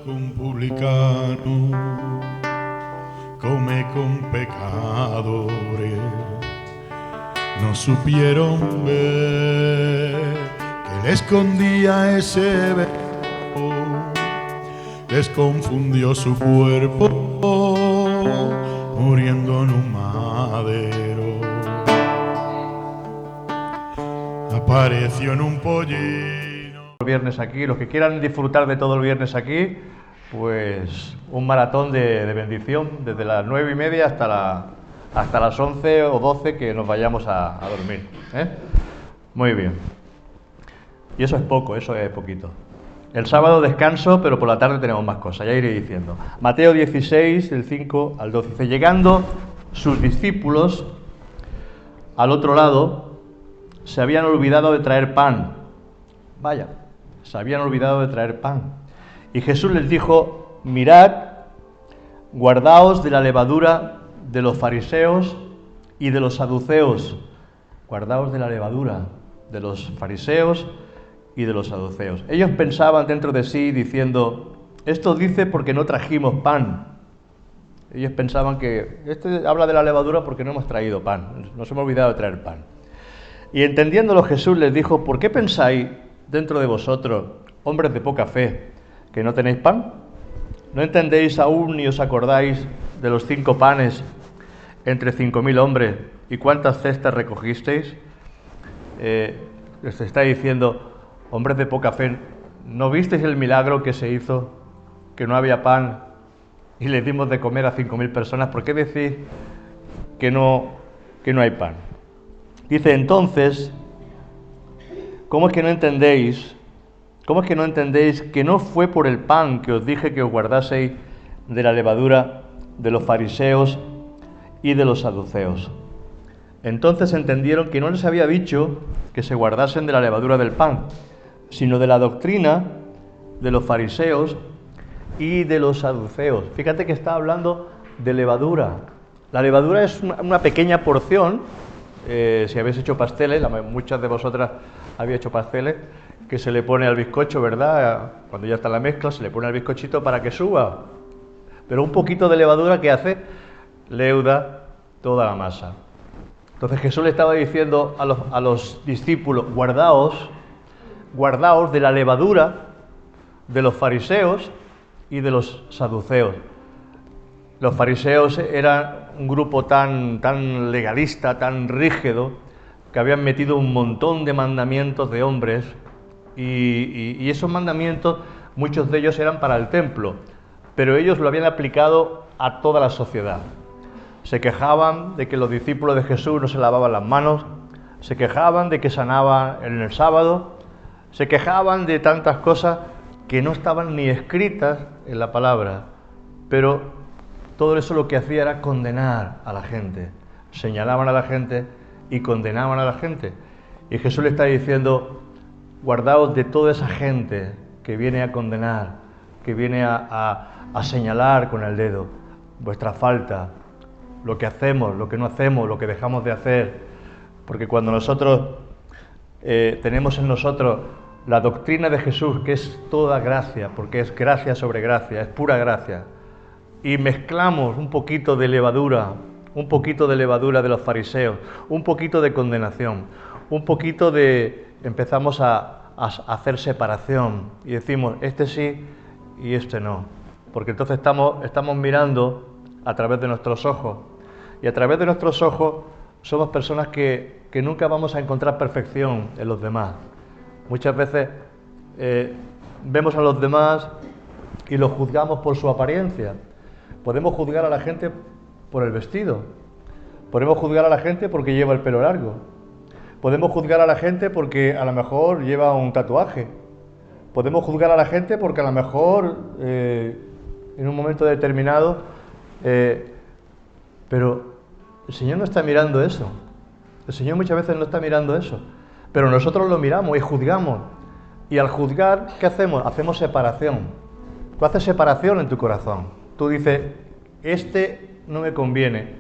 con publicano, come con pecadores, no supieron ver que le escondía ese verbo, les confundió su cuerpo, muriendo en un madero. Apareció en un pollino. El viernes aquí, los que quieran disfrutar de todo el viernes aquí, pues un maratón de bendición desde las 9:30 hasta las 11 o 12 que nos vayamos a dormir, ¿eh? Muy bien. Y eso es poco, eso es poquito. El sábado descanso, pero por la tarde tenemos más cosas, ya iré diciendo. Mateo 16, del 5 al 12. Dice, llegando sus discípulos al otro lado, se habían olvidado de traer pan. Vaya, se habían olvidado de traer pan. Y Jesús les dijo, mirad, guardaos de la levadura de los fariseos y de los saduceos. Guardaos de la levadura de los fariseos y de los saduceos. Ellos pensaban dentro de sí diciendo, esto dice porque no trajimos pan. Ellos pensaban que, este habla de la levadura porque no hemos traído pan, nos hemos olvidado de traer pan. Y entendiéndolo Jesús les dijo, ¿por qué pensáis dentro de vosotros, hombres de poca fe, que no tenéis pan? ¿No entendéis aún ni os acordáis de los 5 panes entre 5.000 hombres y cuántas cestas recogisteis? Les está diciendo, hombres de poca fe, ¿no visteis el milagro que se hizo, que no había pan y le dimos de comer a 5.000 personas? ¿Por qué decís que no hay pan? Dice, entonces, ¿cómo es que no entendéis? ¿Cómo es que no entendéis que no fue por el pan que os dije que os guardaseis de la levadura de los fariseos y de los saduceos? Entonces entendieron que no les había dicho que se guardasen de la levadura del pan, sino de la doctrina de los fariseos y de los saduceos. Fíjate que está hablando de levadura. La levadura es una pequeña porción, si habéis hecho pasteles, muchas de vosotras habéis hecho pasteles, que se le pone al bizcocho, ¿verdad? Cuando ya está la mezcla, se le pone al bizcochito para que suba. Pero un poquito de levadura, ¿qué hace? Leuda toda la masa. Entonces Jesús le estaba diciendo a los discípulos, guardaos de la levadura de los fariseos y de los saduceos. Los fariseos eran un grupo tan legalista, tan rígido, que habían metido un montón de mandamientos de hombres y esos mandamientos, muchos de ellos eran para el templo, pero ellos lo habían aplicado a toda la sociedad. Se quejaban de que los discípulos de Jesús no se lavaban las manos, se quejaban de que sanaban en el sábado, se quejaban de tantas cosas que no estaban ni escritas en la palabra, pero todo eso lo que hacía era condenar a la gente. Señalaban a la gente y condenaban a la gente. Y Jesús le está diciendo, guardaos de toda esa gente que viene a condenar, que viene a señalar con el dedo vuestra falta, lo que hacemos, lo que no hacemos, lo que dejamos de hacer. Porque cuando nosotros tenemos en nosotros la doctrina de Jesús, que es toda gracia, porque es gracia sobre gracia, es pura gracia, y mezclamos un poquito de levadura de los fariseos, un poquito de condenación, un poquito de... empezamos a hacer separación y decimos, este sí y este no, porque entonces estamos mirando a través de nuestros ojos, y a través de nuestros ojos somos personas que nunca vamos a encontrar perfección en los demás. Muchas veces vemos a los demás y los juzgamos por su apariencia. Podemos juzgar a la gente por el vestido, podemos juzgar a la gente porque lleva el pelo largo, podemos juzgar a la gente porque a lo mejor lleva un tatuaje, podemos juzgar a la gente porque a lo mejor en un momento determinado, pero el Señor no está mirando eso. El Señor muchas veces no está mirando eso, pero nosotros lo miramos y juzgamos. Y al juzgar, ¿qué hacemos? Hacemos separación. Tú haces separación en tu corazón. Tú dices, este no me conviene,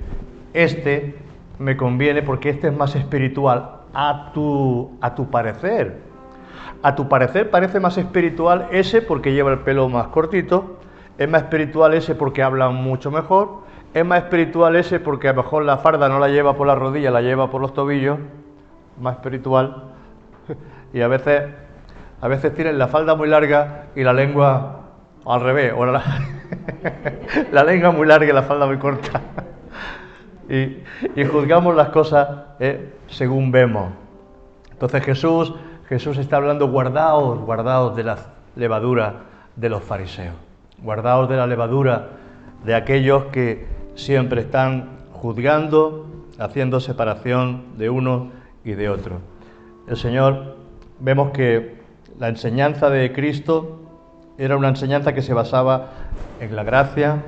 este me conviene porque este es más espiritual a tu parecer. A tu parecer parece más espiritual ese porque lleva el pelo más cortito, es más espiritual ese porque habla mucho mejor, es más espiritual ese porque a lo mejor la farda no la lleva por la rodilla, la lleva por los tobillos, más espiritual, y a veces tienen la falda muy larga y la lengua al revés, o la lengua muy larga y la falda muy corta. Y juzgamos las cosas según vemos. Entonces Jesús está hablando, guardaos de la levadura de los fariseos, guardaos de la levadura de aquellos que siempre están juzgando, haciendo separación de uno y de otro. El Señor, vemos que la enseñanza de Cristo era una enseñanza que se basaba en la gracia,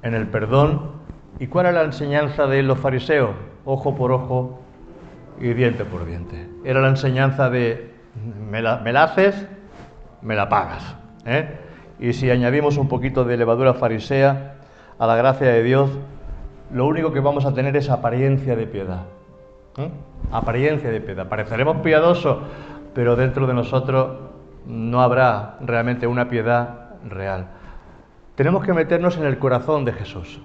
en el perdón. ¿Y cuál era la enseñanza de los fariseos? Ojo por ojo y diente por diente. Era la enseñanza de me la haces, me la pagas. Y si añadimos un poquito de levadura farisea a la gracia de Dios, lo único que vamos a tener es apariencia de piedad. Apariencia de piedad. Pareceremos piadosos, pero dentro de nosotros no habrá realmente una piedad real. Tenemos que meternos en el corazón de Jesús.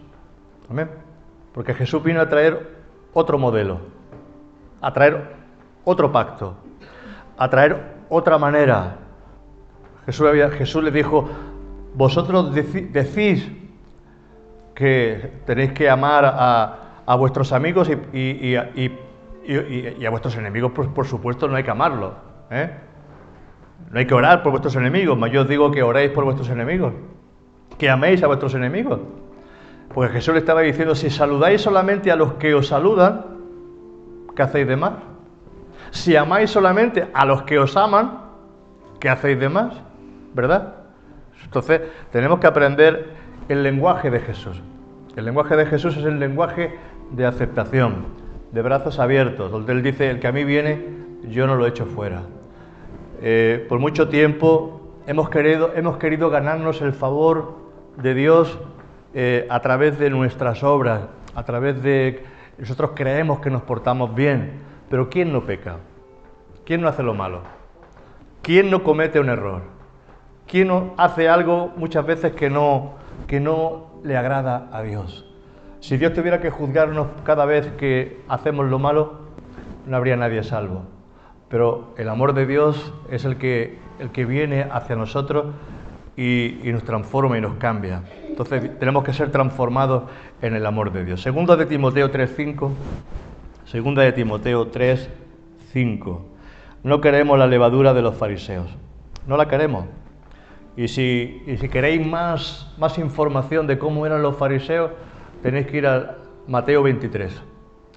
¿Amén? Porque Jesús vino a traer otro modelo, a traer otro pacto, a traer otra manera. Jesús le dijo, vosotros decís que tenéis que amar a vuestros amigos y a vuestros enemigos, por supuesto, no hay que amarlos. No hay que orar por vuestros enemigos, mas yo os digo que oréis por vuestros enemigos, que améis a vuestros enemigos. Porque Jesús le estaba diciendo, si saludáis solamente a los que os saludan, ¿qué hacéis de más? Si amáis solamente a los que os aman, ¿qué hacéis de más? ¿Verdad? Entonces, tenemos que aprender el lenguaje de Jesús. El lenguaje de Jesús es el lenguaje de aceptación, de brazos abiertos, donde Él dice, el que a mí viene, yo no lo echo fuera. Por mucho tiempo hemos querido ganarnos el favor de Dios a través de nuestras obras, a través de... Nosotros creemos que nos portamos bien, pero ¿quién no peca? ¿Quién no hace lo malo? ¿Quién no comete un error? ¿Quién no hace algo muchas veces que no le agrada a Dios? Si Dios tuviera que juzgarnos cada vez que hacemos lo malo, no habría nadie salvo. Pero el amor de Dios es el que viene hacia nosotros y nos transforma y nos cambia. Entonces tenemos que ser transformados en el amor de Dios. Segunda de Timoteo 3:5. Segunda de Timoteo 3:5. No queremos la levadura de los fariseos. No la queremos. Y si queréis más información de cómo eran los fariseos, tenéis que ir a Mateo 23.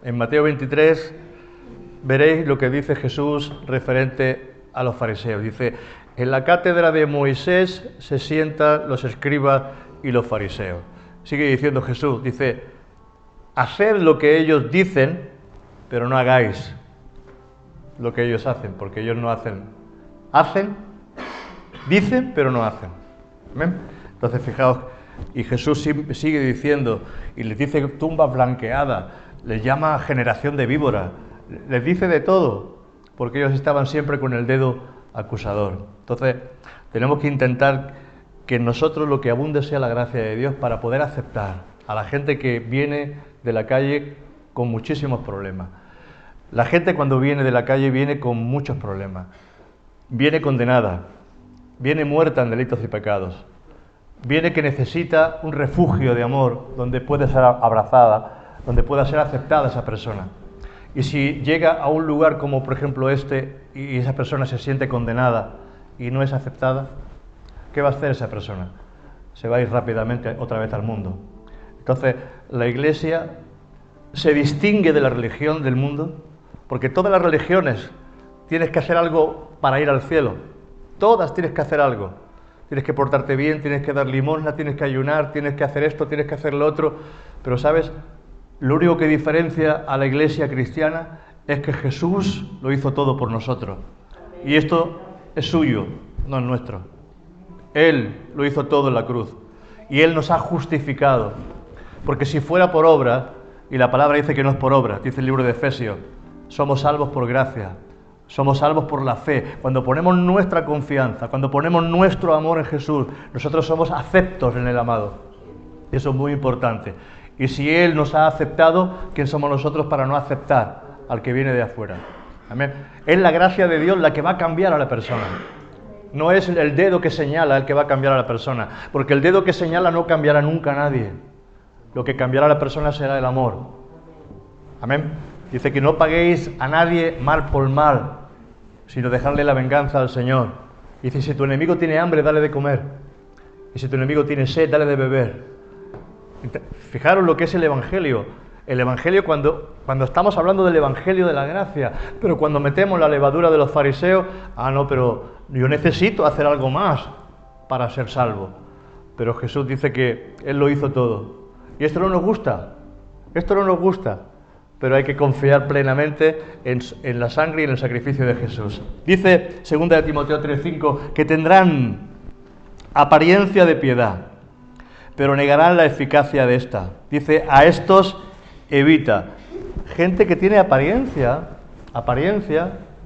En Mateo 23 veréis lo que dice Jesús referente a los fariseos. Dice, en la cátedra de Moisés se sientan los escribas y los fariseos. Sigue diciendo Jesús, dice, haced lo que ellos dicen, pero no hagáis lo que ellos hacen, porque ellos no hacen. Hacen, dicen, pero no hacen. ¿Amén? Entonces, fijaos, y Jesús sigue diciendo, y les dice tumba blanqueada, les llama generación de víboras, les dice de todo, porque ellos estaban siempre con el dedo acusador. Entonces, tenemos que intentar que en nosotros lo que abunde sea la gracia de Dios para poder aceptar a la gente que viene de la calle con muchísimos problemas. La gente cuando viene de la calle viene con muchos problemas. Viene condenada, viene muerta en delitos y pecados. Viene que necesita un refugio de amor donde puede ser abrazada, donde pueda ser aceptada esa persona. Y si llega a un lugar como por ejemplo este y esa persona se siente condenada y no es aceptada, ¿qué va a hacer esa persona? Se va a ir rápidamente otra vez al mundo. Entonces, la Iglesia se distingue de la religión del mundo porque todas las religiones tienes que hacer algo para ir al cielo. Todas tienes que hacer algo. Tienes que portarte bien, tienes que dar limosna, tienes que ayunar, tienes que hacer esto, tienes que hacer lo otro. Pero, ¿sabes? Lo único que diferencia a la Iglesia cristiana es que Jesús lo hizo todo por nosotros. Y esto es suyo, no es nuestro. Él lo hizo todo en la cruz. Y Él nos ha justificado. Porque si fuera por obra, y la palabra dice que no es por obra, dice el libro de Efesios, somos salvos por gracia. Somos salvos por la fe. Cuando ponemos nuestra confianza, cuando ponemos nuestro amor en Jesús, nosotros somos aceptos en el amado. Eso es muy importante. Y si Él nos ha aceptado, ¿quién somos nosotros para no aceptar al que viene de afuera? Amén. Es la gracia de Dios la que va a cambiar a la persona. No es el dedo que señala el que va a cambiar a la persona, porque el dedo que señala no cambiará nunca a nadie. Lo que cambiará a la persona será el amor. Amén. Dice que no paguéis a nadie mal por mal, sino dejarle la venganza al Señor. Dice, si tu enemigo tiene hambre, dale de comer. Y si tu enemigo tiene sed, dale de beber. Fijaros lo que es el Evangelio. El Evangelio cuando estamos hablando del Evangelio de la gracia, pero cuando metemos la levadura de los fariseos, no, pero yo necesito hacer algo más para ser salvo. Pero Jesús dice que Él lo hizo todo. Y esto no nos gusta, pero hay que confiar plenamente en la sangre y en el sacrificio de Jesús. Dice 2 Timoteo 3:5 que tendrán apariencia de piedad, pero negarán la eficacia de esta. Dice, a estos evita. Gente que tiene apariencia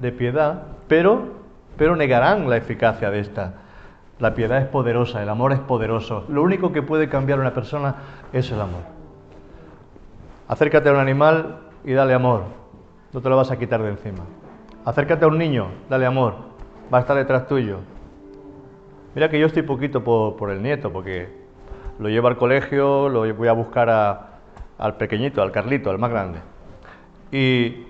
de piedad, pero negarán la eficacia de esta. La piedad es poderosa, el amor es poderoso. Lo único que puede cambiar a una persona es el amor. Acércate a un animal y dale amor, no te lo vas a quitar de encima. Acércate a un niño, dale amor, va a estar detrás tuyo. Mira que yo estoy poquito por el nieto, porque lo llevo al colegio, lo voy a buscar al pequeñito, al Carlito, al más grande. Y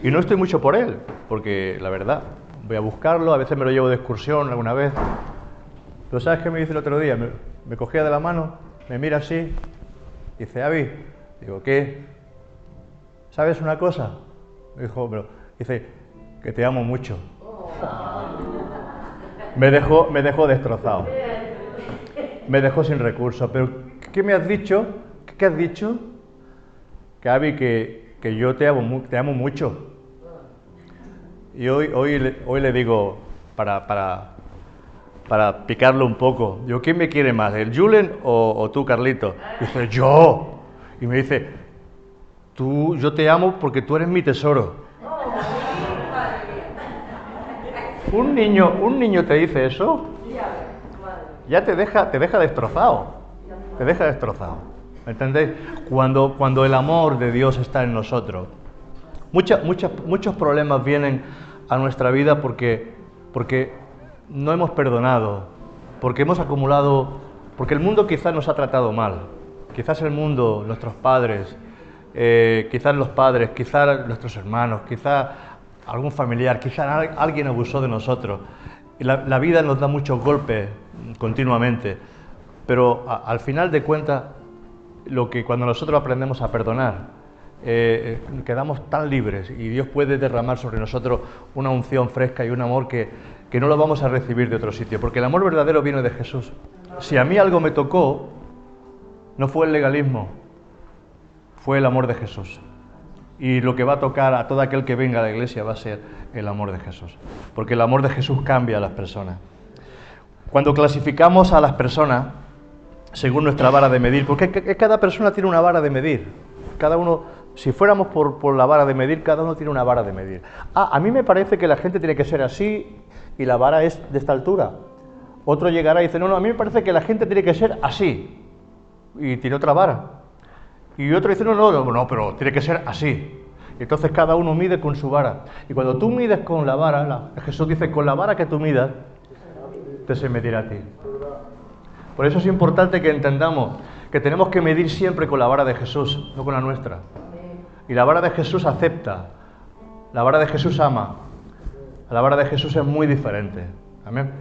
no estoy mucho por él, porque la verdad, voy a buscarlo, a veces me lo llevo de excursión alguna vez. Pero ¿sabes qué me dice el otro día? Me cogía de la mano, me mira así, dice, Avi, digo, ¿qué? ¿Sabes una cosa? Me dijo, pero dice, que te amo mucho. Me dejó destrozado. Me dejó sin recursos. Pero, ¿qué me has dicho? ¿Qué has dicho? Que Avi, que yo te amo mucho. Y hoy le digo, para picarlo un poco, digo, ¿quién me quiere más, el Julen o tú, Carlito? Y dice, yo. Y me dice, yo te amo porque tú eres mi tesoro. Un niño te dice eso, ya te deja destrozado. Te deja destrozado. ¿Entendéis? Cuando el amor de Dios está en nosotros. Muchos problemas vienen a nuestra vida porque no hemos perdonado, porque hemos acumulado, porque el mundo quizás nos ha tratado mal. Quizás el mundo, nuestros padres, quizás los padres, quizás nuestros hermanos, quizás algún familiar, quizás alguien abusó de nosotros. Y la vida nos da muchos golpes continuamente, pero al final de cuentas, cuando nosotros aprendemos a perdonar, quedamos tan libres y Dios puede derramar sobre nosotros una unción fresca y un amor que no lo vamos a recibir de otro sitio, porque el amor verdadero viene de Jesús. Si a mí algo me tocó, no fue el legalismo, fue el amor de Jesús. Y lo que va a tocar a todo aquel que venga a la iglesia va a ser el amor de Jesús, porque el amor de Jesús cambia a las personas. Cuando clasificamos a las personas según nuestra vara de medir, porque cada persona tiene una vara de medir, cada uno, si fuéramos por la vara de medir, cada uno tiene una vara de medir. A mí me parece que la gente tiene que ser así y la vara es de esta altura. Otro llegará y dice, no, a mí me parece que la gente tiene que ser así, y tiene otra vara. Y otro dice, no, pero tiene que ser así. Y entonces cada uno mide con su vara. Y cuando tú mides con la vara, Jesús dice, con la vara que tú midas, te se medirá a ti. Por eso es importante que entendamos que tenemos que medir siempre con la vara de Jesús, no con la nuestra. Y la vara de Jesús acepta, la vara de Jesús ama, la vara de Jesús es muy diferente. Amén.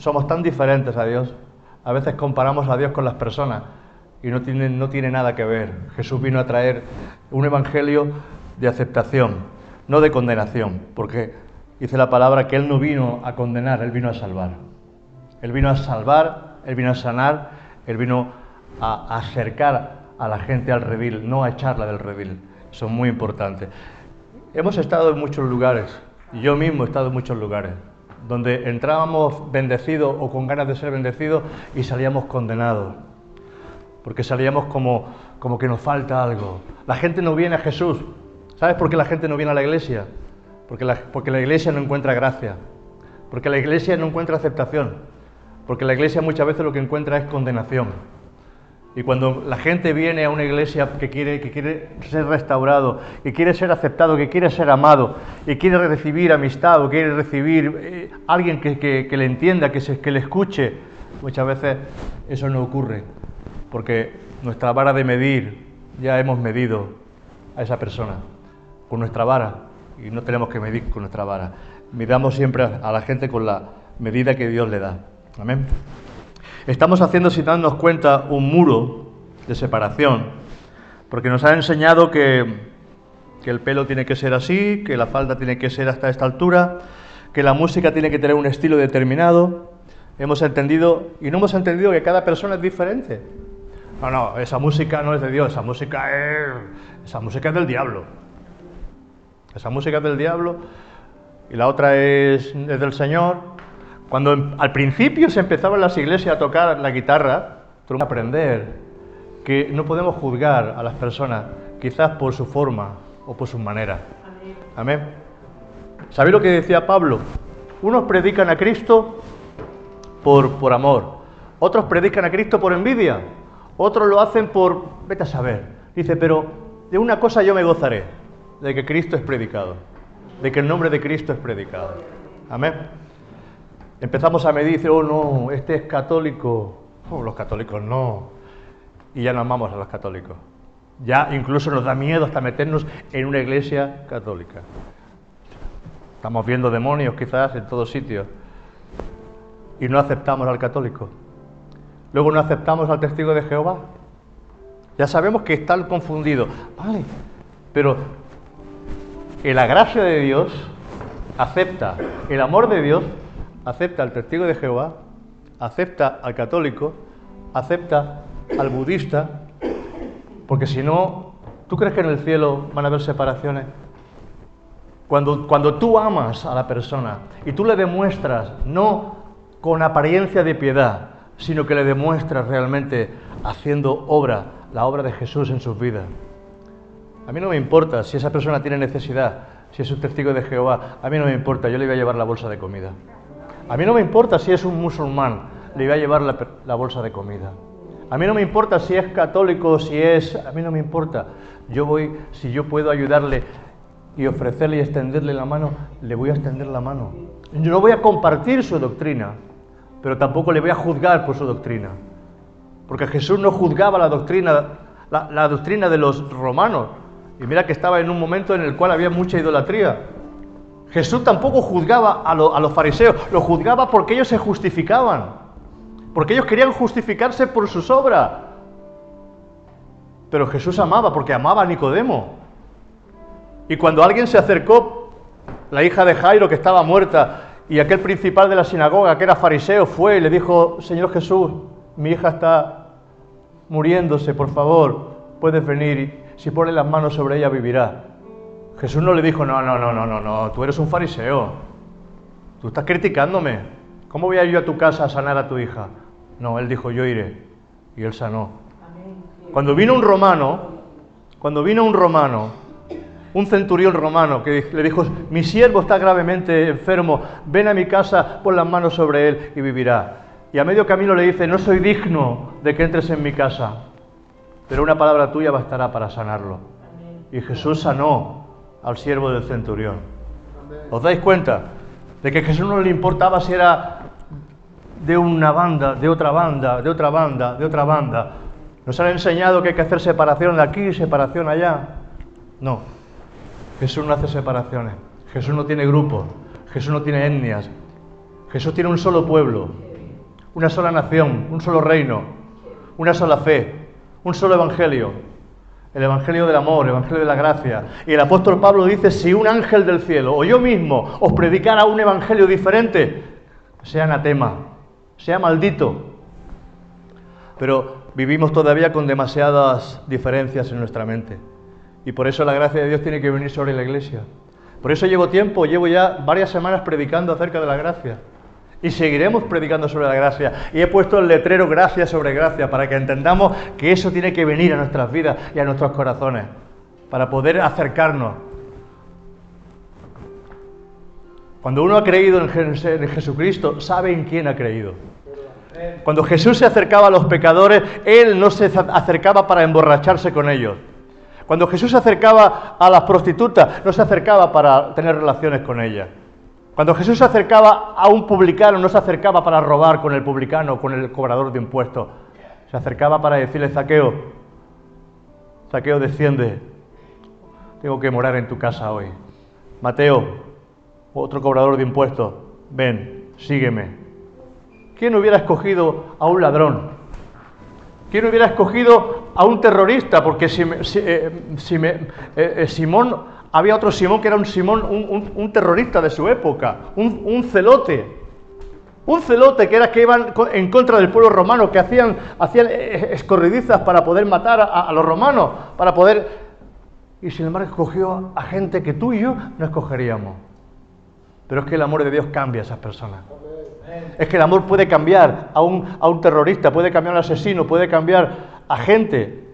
Somos tan diferentes a Dios. A veces comparamos a Dios con las personas y no tiene nada que ver. Jesús vino a traer un evangelio de aceptación, no de condenación, porque dice la palabra que Él no vino a condenar, Él vino a salvar. Él vino a salvar, Él vino a sanar, Él vino a acercar a la gente al redil, no a echarla del redil. Eso es muy importante. Hemos estado en muchos lugares, y yo mismo he estado en muchos lugares, donde entrábamos bendecidos o con ganas de ser bendecidos y salíamos condenados, porque salíamos como que nos falta algo. La gente no viene a Jesús. ¿Sabes por qué la gente no viene a la iglesia? porque la iglesia no encuentra gracia, porque la iglesia no encuentra aceptación, porque la iglesia muchas veces lo que encuentra es condenación. Y cuando la gente viene a una iglesia que quiere ser restaurado, que quiere ser aceptado, que quiere ser amado, y quiere recibir amistad, o quiere recibir alguien que le entienda, que le escuche, muchas veces eso no ocurre, porque nuestra vara de medir, ya hemos medido a esa persona con nuestra vara, y no tenemos que medir con nuestra vara. Midamos siempre a la gente con la medida que Dios le da. Amén. Estamos haciendo, sin darnos cuenta, un muro de separación, porque nos ha enseñado que el pelo tiene que ser así, que la falda tiene que ser hasta esta altura, que la música tiene que tener un estilo determinado. Hemos entendido, y no hemos entendido que cada persona es diferente. No, esa música no es de Dios, esa música es del diablo. Esa música es del diablo y la otra es del Señor. Cuando al principio se empezaba en las iglesias a tocar la guitarra, tenemos que aprender que no podemos juzgar a las personas, quizás por su forma o por sus maneras. Amén. ¿Sabéis lo que decía Pablo? Unos predican a Cristo por amor, otros predican a Cristo por envidia, otros lo hacen por, vete a saber. Dice, pero de una cosa yo me gozaré, de que Cristo es predicado, de que el nombre de Cristo es predicado. Amén. Empezamos a medir, dice, oh no, este es católico, los católicos no, y ya no amamos a los católicos. Ya incluso nos da miedo hasta meternos en una iglesia católica. Estamos viendo demonios quizás en todos sitios y no aceptamos al católico. Luego no aceptamos al testigo de Jehová. Ya sabemos que están confundidos, vale, pero en la gracia de Dios acepta, el amor de Dios acepta al testigo de Jehová, acepta al católico, acepta al budista, porque si no, ¿tú crees que en el cielo van a haber separaciones? Cuando tú amas a la persona y tú le demuestras, no con apariencia de piedad, sino que le demuestras realmente haciendo la obra de Jesús en sus vidas. A mí no me importa si esa persona tiene necesidad, si es un testigo de Jehová, a mí no me importa, yo le voy a llevar la bolsa de comida. A mí no me importa si es un musulmán, le voy a llevar la bolsa de comida. A mí no me importa si es católico, a mí no me importa. Yo voy, si yo puedo ayudarle y ofrecerle y extenderle la mano, le voy a extender la mano. Yo no voy a compartir su doctrina, pero tampoco le voy a juzgar por su doctrina. Porque Jesús no juzgaba la doctrina de los romanos. Y mira que estaba en un momento en el cual había mucha idolatría. Jesús tampoco juzgaba a los fariseos, lo juzgaba porque ellos se justificaban, porque ellos querían justificarse por sus obras. Pero Jesús amaba, porque amaba a Nicodemo. Y cuando alguien se acercó, la hija de Jairo que estaba muerta, y aquel principal de la sinagoga, que era fariseo, fue y le dijo, Señor Jesús, mi hija está muriéndose, por favor, puedes venir, y si pones las manos sobre ella vivirá. Jesús no le dijo, no, tú eres un fariseo, tú estás criticándome, ¿cómo voy a ir yo a tu casa a sanar a tu hija? No, él dijo, yo iré, y él sanó. Cuando vino un romano, un centurión romano que le dijo, mi siervo está gravemente enfermo, ven a mi casa, pon las manos sobre él y vivirá. Y a medio camino le dice, no soy digno de que entres en mi casa, pero una palabra tuya bastará para sanarlo. Y Jesús sanó al siervo del centurión. ¿Os dais cuenta? De que a Jesús no le importaba si era de una banda, de otra banda, de otra banda, de otra banda. Nos han enseñado que hay que hacer separación de aquí, separación allá. No, Jesús no hace separaciones. Jesús no tiene grupos, Jesús no tiene etnias. Jesús tiene un solo pueblo, una sola nación, un solo reino, una sola fe, un solo evangelio. El evangelio del amor, el evangelio de la gracia. Y el apóstol Pablo dice, si un ángel del cielo o yo mismo os predicara un evangelio diferente, sea anatema, sea maldito. Pero vivimos todavía con demasiadas diferencias en nuestra mente. Y por eso la gracia de Dios tiene que venir sobre la iglesia. Por eso llevo ya varias semanas predicando acerca de la gracia. Y seguiremos predicando sobre la gracia. Y he puesto el letrero gracia sobre gracia para que entendamos que eso tiene que venir a nuestras vidas y a nuestros corazones para poder acercarnos. Cuando uno ha creído en Jesucristo, sabe en quién ha creído. Cuando Jesús se acercaba a los pecadores, Él no se acercaba para emborracharse con ellos. Cuando Jesús se acercaba a las prostitutas, no se acercaba para tener relaciones con ellas. Cuando Jesús se acercaba a un publicano, no se acercaba para robar con el publicano, con el cobrador de impuestos. Se acercaba para decirle: Zaqueo, Zaqueo, desciende, tengo que morar en tu casa hoy. Mateo, otro cobrador de impuestos, ven, sígueme. ¿Quién hubiera escogido a un ladrón? ¿Quién hubiera escogido a un terrorista? Porque Simón, había otro Simón que era un terrorista de su época, un celote. Un celote que iban en contra del pueblo romano, que hacían escorridizas para poder matar a los romanos, para poder... Y sin embargo escogió a gente que tú y yo no escogeríamos. Pero es que el amor de Dios cambia a esas personas. Es que el amor puede cambiar a un terrorista, puede cambiar a un asesino, puede cambiar a gente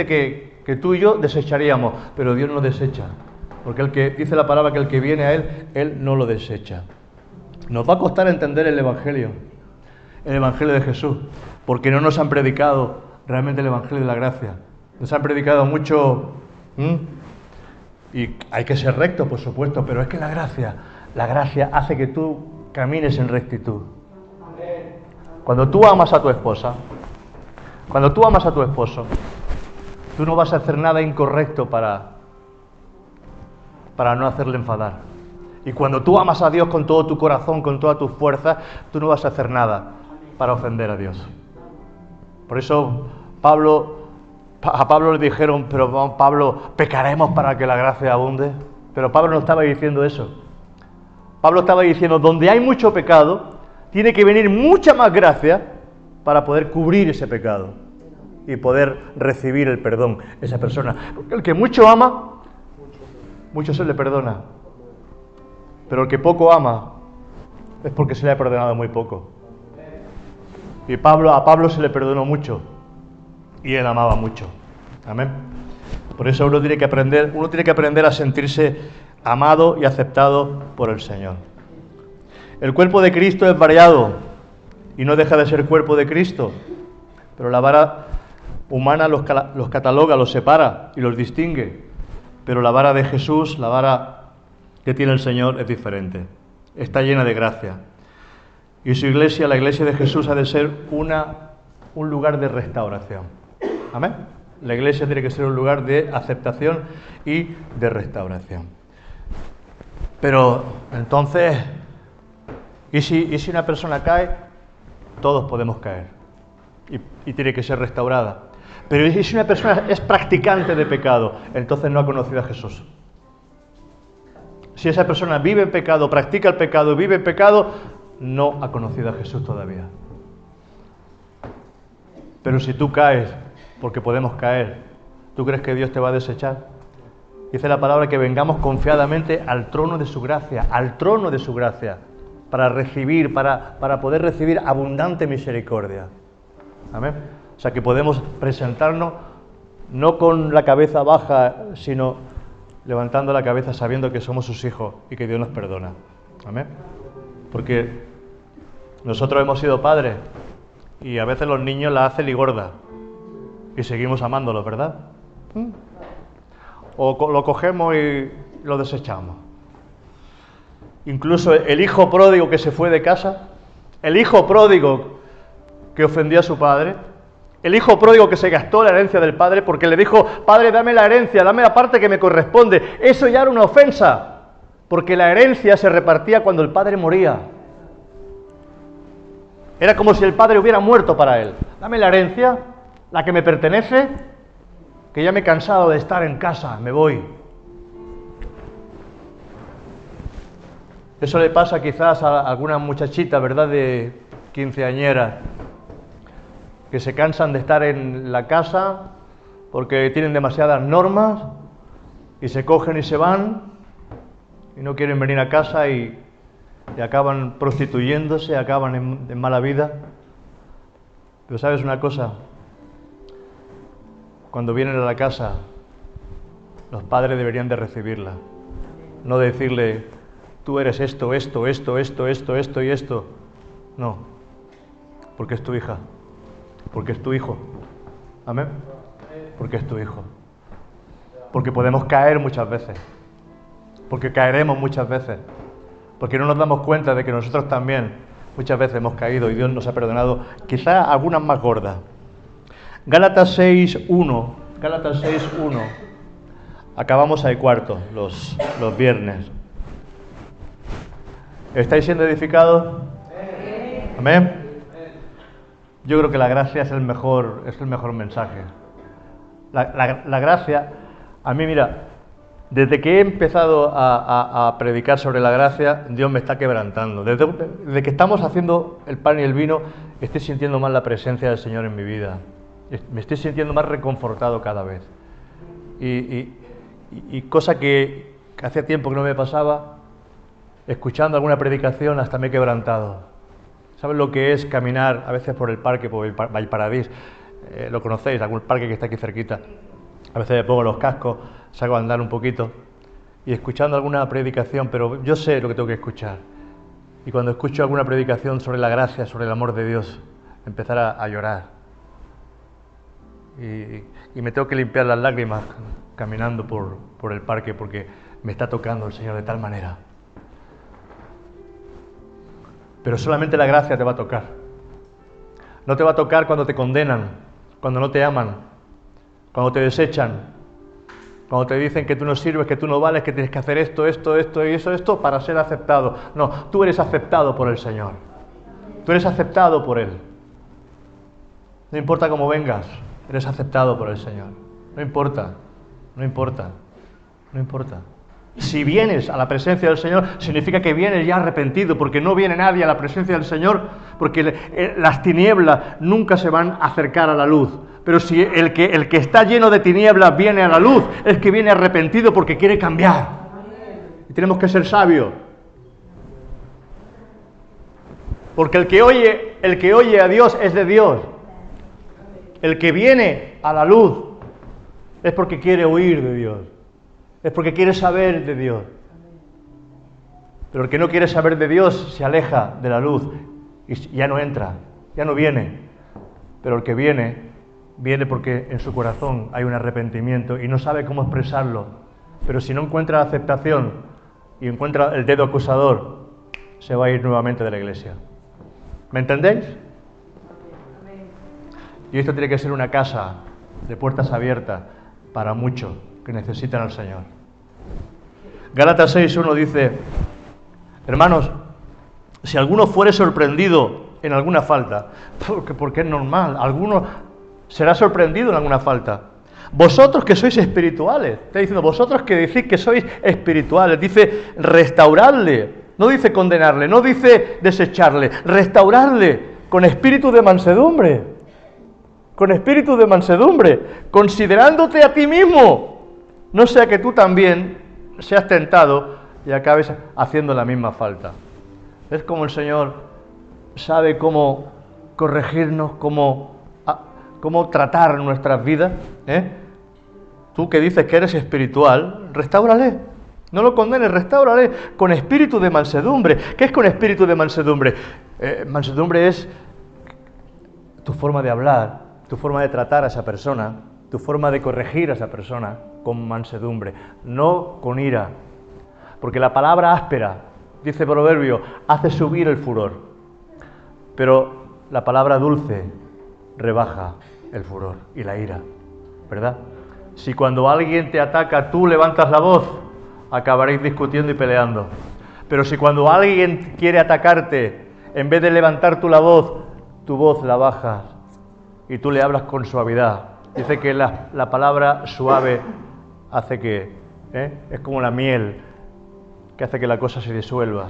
que tú y yo desecharíamos, pero Dios no desecha, porque el que dice la palabra que el que viene a Él no lo desecha. Nos va a costar entender el Evangelio de Jesús, porque no nos han predicado realmente el Evangelio de la gracia. Nos han predicado mucho, y hay que ser recto, por supuesto, pero es que la gracia hace que tú camines en rectitud. Cuando tú amas a tu esposa, cuando tú amas a tu esposo, tú no vas a hacer nada incorrecto para no hacerle enfadar. Y cuando tú amas a Dios con todo tu corazón, con todas tus fuerzas, tú no vas a hacer nada para ofender a Dios. Por eso a Pablo le dijeron: pero Pablo, ¿pecaremos para que la gracia abunde? Pero Pablo no estaba diciendo eso. Pablo estaba diciendo: donde hay mucho pecado, tiene que venir mucha más gracia para poder cubrir ese pecado y poder recibir el perdón de esa persona. Porque el que mucho ama, mucho se le perdona. Pero el que poco ama es porque se le ha perdonado muy poco. Y a Pablo se le perdonó mucho y él amaba mucho. Amén. Por eso uno tiene que aprender a sentirse amado y aceptado por el Señor. El cuerpo de Cristo es variado y no deja de ser cuerpo de Cristo, pero la vara humana los cataloga, los separa y los distingue. Pero la vara de Jesús, la vara que tiene el Señor, es diferente. Está llena de gracia. Y su iglesia, la iglesia de Jesús, ha de ser un lugar de restauración. Amén. La iglesia tiene que ser un lugar de aceptación y de restauración. Pero entonces, ¿y si una persona cae? Todos podemos caer. Y tiene que ser restaurada. Pero ¿y si una persona es practicante de pecado? Entonces no ha conocido a Jesús. Si esa persona vive en pecado, practica el pecado, vive en pecado, no ha conocido a Jesús todavía. Pero si tú caes, porque podemos caer, ¿tú crees que Dios te va a desechar? Dice la palabra que vengamos confiadamente al trono de su gracia, para recibir, para poder recibir abundante misericordia. Amén. O sea que podemos presentarnos no con la cabeza baja, sino levantando la cabeza sabiendo que somos sus hijos y que Dios nos perdona. Amén. Porque nosotros hemos sido padres y a veces los niños la hacen y gorda y seguimos amándolos, ¿verdad? O lo cogemos y lo desechamos. Incluso el hijo pródigo que se fue de casa, el hijo pródigo que ofendió a su padre, el hijo pródigo que se gastó la herencia del padre porque le dijo: padre, dame la herencia, dame la parte que me corresponde. Eso ya era una ofensa, porque la herencia se repartía cuando el padre moría. Era como si el padre hubiera muerto para él. Dame la herencia, la que me pertenece, que ya me he cansado de estar en casa, me voy. Eso le pasa quizás a alguna muchachita, ¿verdad?, de quinceañera, que se cansan de estar en la casa porque tienen demasiadas normas y se cogen y se van y no quieren venir a casa y acaban prostituyéndose, acaban en mala vida. Pero ¿sabes una cosa? Cuando vienen a la casa, los padres deberían de recibirla, no decirle: tú eres esto y esto. No, porque es tu hija, porque es tu hijo. Amén. Porque es tu hijo. Porque podemos caer muchas veces. Porque caeremos muchas veces. Porque no nos damos cuenta de que nosotros también muchas veces hemos caído y Dios nos ha perdonado, quizá algunas más gordas. Gálatas 6:1. Gálatas 6:1. Acabamos ahí cuarto los viernes. ¿Estáis siendo edificados? Amén. Yo creo que la gracia es el mejor mensaje. La gracia, a mí mira, desde que he empezado a predicar sobre la gracia, Dios me está quebrantando. Desde que estamos haciendo el pan y el vino, estoy sintiendo más la presencia del Señor en mi vida. Me estoy sintiendo más reconfortado cada vez. Y cosa que hacía tiempo que no me pasaba, escuchando alguna predicación hasta me he quebrantado. ¿Sabes lo que es caminar a veces por el parque, por el Vallparadís? Lo conocéis, algún parque que está aquí cerquita. A veces me pongo los cascos, salgo a andar un poquito y escuchando alguna predicación, pero yo sé lo que tengo que escuchar. Y cuando escucho alguna predicación sobre la gracia, sobre el amor de Dios, empezar a llorar. Y me tengo que limpiar las lágrimas caminando por el parque porque me está tocando el Señor de tal manera. Pero solamente la gracia te va a tocar. No te va a tocar cuando te condenan, cuando no te aman, cuando te desechan, cuando te dicen que tú no sirves, que tú no vales, que tienes que hacer esto y esto para ser aceptado. No, tú eres aceptado por el Señor. Tú eres aceptado por Él. No importa cómo vengas, eres aceptado por el Señor. No importa. Si vienes a la presencia del Señor, significa que vienes ya arrepentido, porque no viene nadie a la presencia del Señor, porque las tinieblas nunca se van a acercar a la luz. Pero si el que está lleno de tinieblas viene a la luz, es que viene arrepentido porque quiere cambiar. Y tenemos que ser sabios. Porque el que oye a Dios es de Dios. El que viene a la luz es porque quiere oír de Dios. Es porque quiere saber de Dios. Pero el que no quiere saber de Dios se aleja de la luz y ya no entra, ya no viene. Pero el que viene porque en su corazón hay un arrepentimiento y no sabe cómo expresarlo. Pero si no encuentra aceptación y encuentra el dedo acusador, se va a ir nuevamente de la iglesia. ¿Me entendéis? Y esto tiene que ser una casa de puertas abiertas para muchos que necesitan al Señor. Gálatas 6:1 dice: hermanos, si alguno fuere sorprendido en alguna falta, porque es normal, alguno será sorprendido en alguna falta. Vosotros que sois espirituales, está diciendo, vosotros que decís que sois espirituales, dice restauradle, no dice condenarle, no dice desecharle, restauradle con espíritu de mansedumbre, considerándote a ti mismo, no sea que tú también seas tentado y acabes haciendo la misma falta. Es como el Señor sabe cómo corregirnos, cómo tratar nuestras vidas. Tú que dices que eres espiritual, restáurale. No lo condenes, restáurale con espíritu de mansedumbre. ¿Qué es con espíritu de mansedumbre? Mansedumbre es tu forma de hablar, tu forma de tratar a esa persona, tu forma de corregir a esa persona con mansedumbre, no con ira. Porque la palabra áspera, dice Proverbio, hace subir el furor. Pero la palabra dulce rebaja el furor y la ira, ¿verdad? Si cuando alguien te ataca tú levantas la voz, acabaréis discutiendo y peleando. Pero si cuando alguien quiere atacarte, en vez de levantar tú la voz, tu voz la bajas y tú le hablas con suavidad. Dice que la palabra suave hace que, es como la miel, que hace que la cosa se disuelva.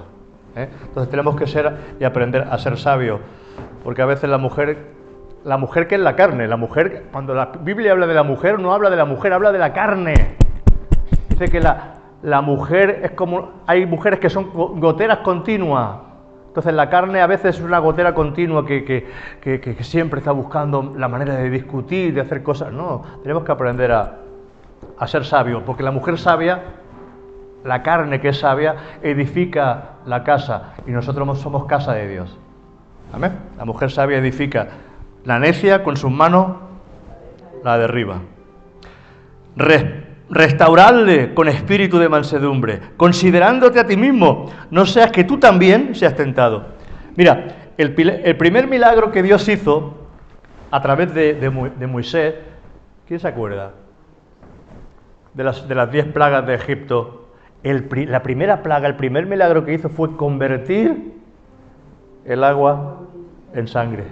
Entonces tenemos que ser y aprender a ser sabios, porque a veces la mujer que es la carne, cuando la Biblia habla de la mujer, no habla de la mujer, habla de la carne. Dice que la mujer es como, hay mujeres que son goteras continuas. Entonces la carne a veces es una gotera continua que siempre está buscando la manera de discutir, de hacer cosas. No, tenemos que aprender a ser sabios, porque la mujer sabia la carne que es sabia, edifica la casa, y nosotros somos casa de Dios. Amén. La mujer sabia edifica, la necia con sus manos la derriba. Restauradle con espíritu de mansedumbre, considerándote a ti mismo, no seas que tú también seas tentado. Mira, el primer milagro que Dios hizo a través de Moisés, ¿quién se acuerda? De las 10 plagas de Egipto. La primera plaga, el primer milagro que hizo fue convertir el agua en sangre.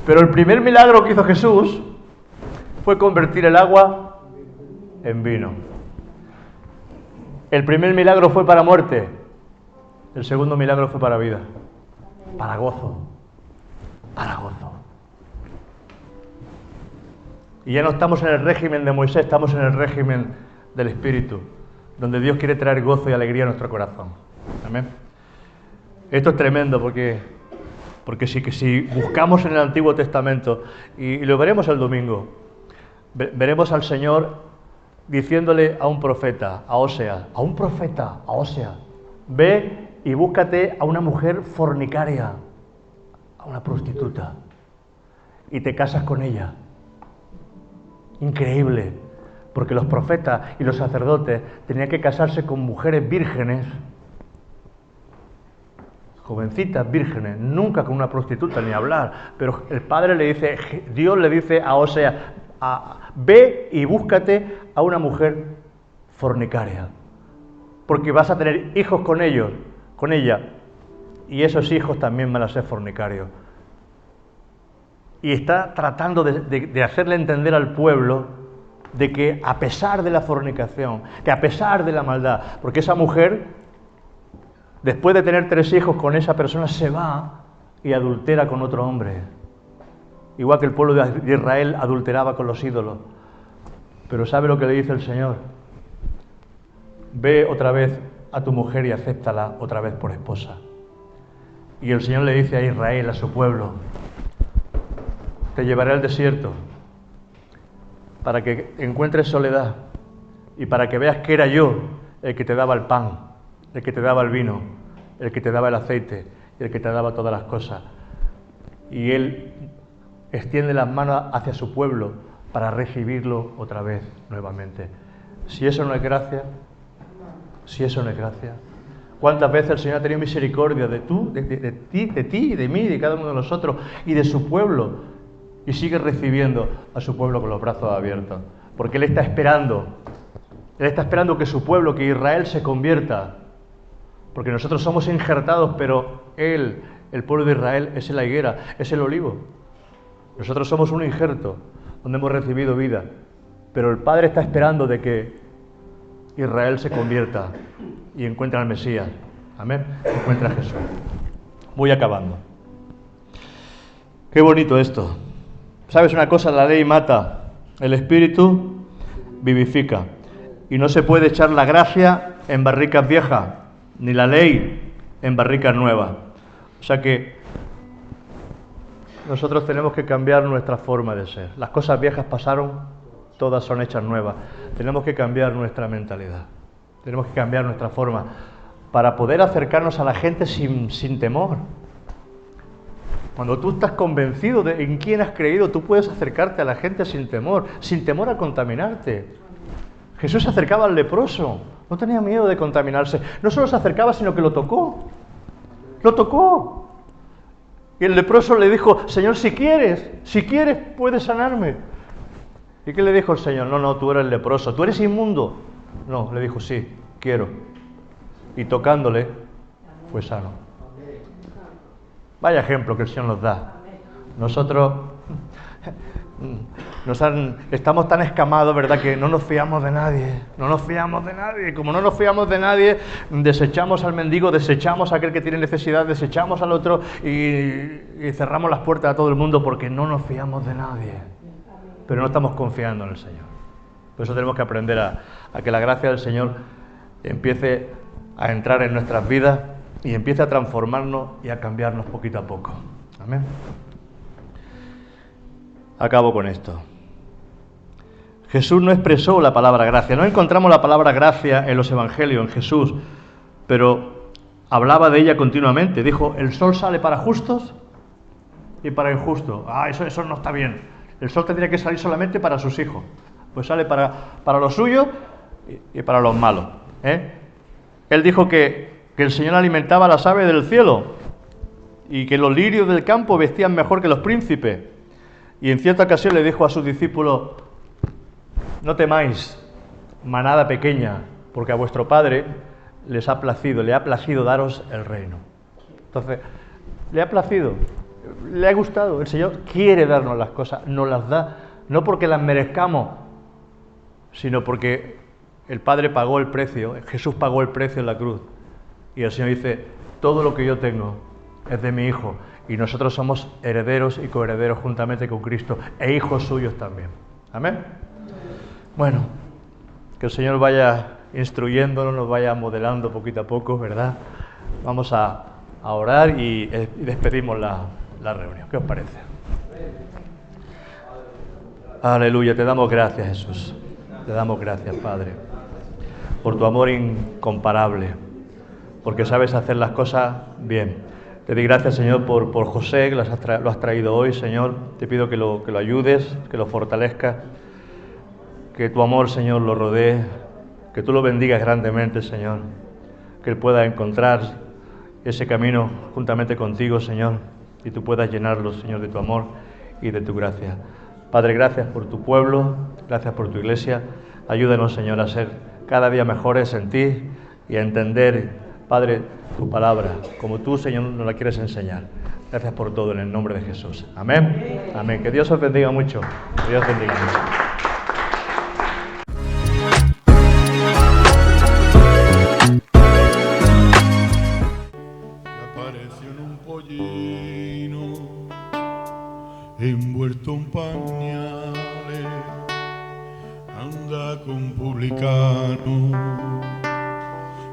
Pero el primer milagro que hizo Jesús fue convertir el agua en vino. El primer milagro fue para muerte, el segundo milagro fue para vida, para gozo, para gozo. Y ya no estamos en el régimen de Moisés, estamos en el régimen del Espíritu, donde Dios quiere traer gozo y alegría a nuestro corazón. Amén. Esto es tremendo porque si buscamos en el Antiguo Testamento, y lo veremos el domingo, veremos al Señor diciéndole a un profeta, a Oseas, ve y búscate a una mujer fornicaria, a una prostituta, y te casas con ella. Increíble, porque los profetas y los sacerdotes tenían que casarse con mujeres vírgenes, jovencitas vírgenes, nunca con una prostituta ni hablar, pero el Padre le dice, Dios le dice a Oseas, ve y búscate a una mujer fornicaria, porque vas a tener hijos con ella, y esos hijos también van a ser fornicarios. Y está tratando de hacerle entender al pueblo de que a pesar de la fornicación, que a pesar de la maldad, porque esa mujer, después de tener 3 hijos con esa persona, se va y adultera con otro hombre. Igual que el pueblo de Israel adulteraba con los ídolos. Pero ¿sabe lo que le dice el Señor? Ve otra vez a tu mujer y acéptala otra vez por esposa. Y el Señor le dice a Israel, a su pueblo, te llevaré al desierto para que encuentres soledad y para que veas que era yo el que te daba el pan, el que te daba el vino, el que te daba el aceite, el que te daba todas las cosas. Y Él extiende las manos hacia su pueblo para recibirlo otra vez, nuevamente. Si eso no es gracia, ¿cuántas veces el Señor ha tenido misericordia de ti, de mí, de cada uno de nosotros y de su pueblo? Y sigue recibiendo a su pueblo con los brazos abiertos, porque Él está esperando que su pueblo, que Israel, se convierta, porque nosotros somos injertados, pero Él, el pueblo de Israel, es la higuera, es el olivo. Nosotros somos un injerto donde hemos recibido vida, pero el Padre está esperando de que Israel se convierta y encuentre al Mesías. Amén. Encuentra a Jesús. Voy acabando. Qué bonito esto. ¿Sabes una cosa? La ley mata, el Espíritu vivifica. Y no se puede echar la gracia en barricas viejas, ni la ley en barricas nuevas. O sea que nosotros tenemos que cambiar nuestra forma de ser. Las cosas viejas pasaron, todas son hechas nuevas. Tenemos que cambiar nuestra mentalidad. Tenemos que cambiar nuestra forma para poder acercarnos a la gente sin temor. Cuando tú estás convencido de en quién has creído, tú puedes acercarte a la gente sin temor a contaminarte. Jesús se acercaba al leproso, no tenía miedo de contaminarse. No solo se acercaba, sino que lo tocó. Lo tocó. Y el leproso le dijo, Señor, si quieres, puedes sanarme. ¿Y qué le dijo el Señor? No, tú eres leproso, tú eres inmundo. No, le dijo, sí, quiero. Y tocándole, fue sano. Vaya ejemplo que el Señor nos da. Nosotros estamos tan escamados, ¿verdad?, que no nos fiamos de nadie. No nos fiamos de nadie. Como no nos fiamos de nadie, desechamos al mendigo, desechamos a aquel que tiene necesidad, desechamos al otro y cerramos las puertas a todo el mundo porque no nos fiamos de nadie. Pero no estamos confiando en el Señor. Por eso tenemos que aprender a que la gracia del Señor empiece a entrar en nuestras vidas y empiece a transformarnos y a cambiarnos poquito a poco. Amén. Acabo con esto. Jesús no expresó la palabra gracia. No encontramos la palabra gracia en los evangelios, en Jesús, pero hablaba de ella continuamente. Dijo, el sol sale para justos y para injustos. Eso no está bien. El sol tendría que salir solamente para sus hijos. Pues sale para los suyos y para los malos. Él dijo que el Señor alimentaba a las aves del cielo y que los lirios del campo vestían mejor que los príncipes. Y en cierta ocasión le dijo a sus discípulos, no temáis, manada pequeña, porque a vuestro Padre le ha placido daros el reino. Entonces, le ha placido, le ha gustado. El Señor quiere darnos las cosas, nos las da, no porque las merezcamos, sino porque el Padre pagó el precio, Jesús pagó el precio en la cruz. Y el Señor dice, todo lo que yo tengo es de mi Hijo, y nosotros somos herederos y coherederos juntamente con Cristo, e hijos suyos también. Amén. Bueno, que el Señor vaya instruyéndonos, nos vaya modelando poquito a poco, ¿verdad? Vamos a orar y despedimos la reunión. ¿Qué os parece? Aleluya, te damos gracias, Jesús. Te damos gracias, Padre, por tu amor incomparable, porque sabes hacer las cosas bien. Te doy gracias, Señor, por José, que lo has traído hoy, Señor. Te pido que lo ayudes, que lo fortalezcas, que tu amor, Señor, lo rodee, que tú lo bendigas grandemente, Señor, que él pueda encontrar ese camino juntamente contigo, Señor, y tú puedas llenarlo, Señor, de tu amor y de tu gracia. Padre, gracias por tu pueblo, gracias por tu iglesia. Ayúdanos, Señor, a ser cada día mejores en ti y a entender, Padre, tu palabra, como tú, Señor, nos la quieres enseñar. Gracias por todo en el nombre de Jesús. Amén. Amén. Que Dios os bendiga mucho. Que Dios os bendiga mucho. Envuelto en pañales, anda con publicanos,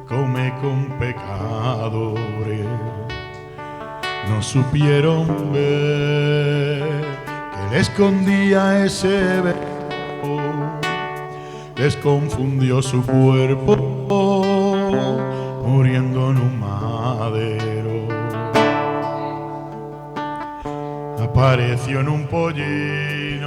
come con pecadores. No supieron ver que le escondía ese beso, les confundió su cuerpo, muriendo en un madero. Apareció en un pollino